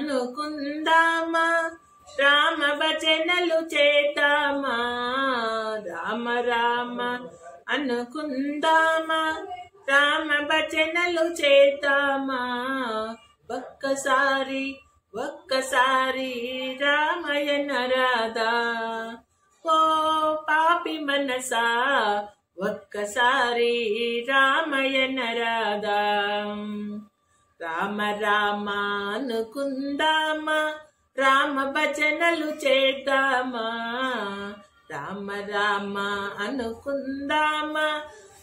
అనుకుందామా రామ భజనలు చేద్దామా రామ రామ అనుకుందామా రామ భజనలు చేద్దామా ఒక్కసారి రామయ్యన రాధా ఓ పాపి మనసా ఒక్కసారి రామయ్యన రాధా రామ రామ అనుకుందామా రామ భజనలు చేద్దామా రామ రామ అనుకుందామా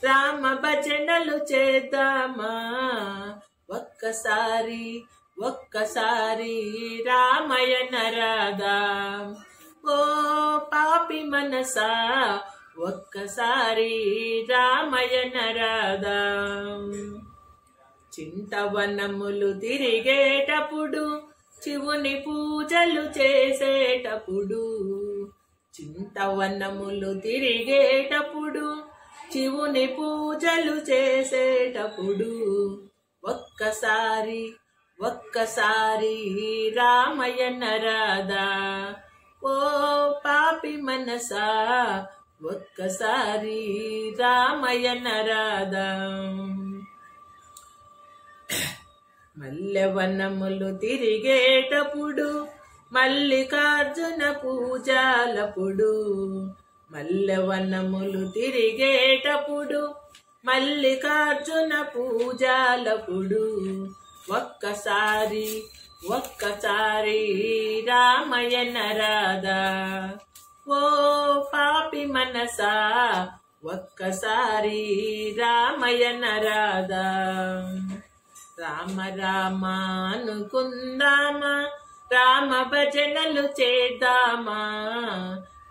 రామ భజనలు చేద్దామా ఒక్కసారి రామయ్యన రాధా ఓ పాపి మనసా ఒక్కసారి రామయ్యన రాధా చింతవనములు తిరిగేటప్పుడు శివుని పూజలు చేసేటప్పుడు చింతవనములు తిరిగేటప్పుడు శివుని పూజలు చేసేటప్పుడు ఒక్కసారి రామయ్యన రాధా ఓ పాపి మనసా ఒక్కసారి రామయ్యన రాధా మల్లెవనములు తిరిగేటప్పుడు మల్లికార్జున పూజలప్పుడు మల్లెవనములు తిరిగేటప్పుడు మల్లికార్జున పూజలప్పుడు ఒక్కసారి రామయ్యన రాధా ఓ పాపి మనసా ఒక్కసారి రామయ్యన రాధా రామ రామ అనుకుందామా రామ భజనలు చేద్దామా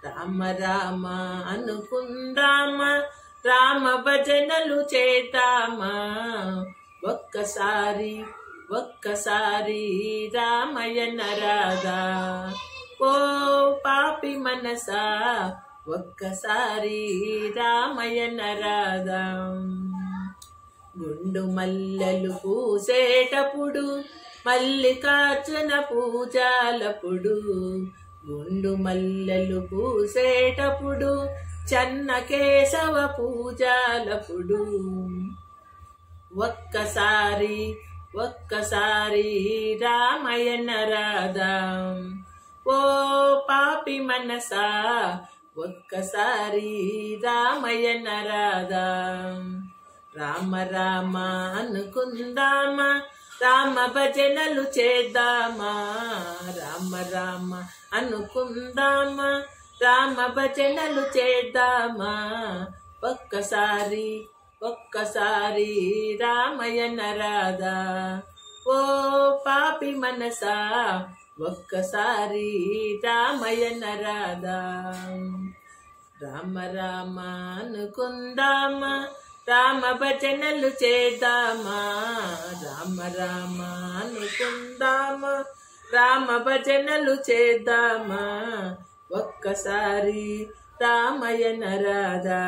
రామ రామ అనుకుందామా రామ భజనలు చేద్దామా ఒక్కసారి రామయ్యన రాధా ఓ పాపి మనసా ఒక్కసారి రామయ్యన రాధా గుండు మల్లెలు పూసేటప్పుడు మల్లికార్జున పూజలప్పుడు గుండు మల్లెలు పూసేటప్పుడు చెన్న కేశవ పూజలప్పుడు ఒక్కసారి రామయ్యన రాధా ఓ పాపి మనసా ఒక్కసారి రామయ్యన రాధా రామ రామ అనుకుందామా రామ భజనలు చేద్దామా రామ రామ అనుకుందామా రామ భజనలు చేద్దామా ఒక్కసారి రామయ్యన రాధా ఓ పాపి మనసా ఒక్కసారి రామయ్యన రాధా రామ రామ అనుకుందామా రామ భజనలు చేద్దామా రామ రామ అనుకుందామా రామ భజనలు చేద్దామా ఒక్కసారి రామయ్యన రాధా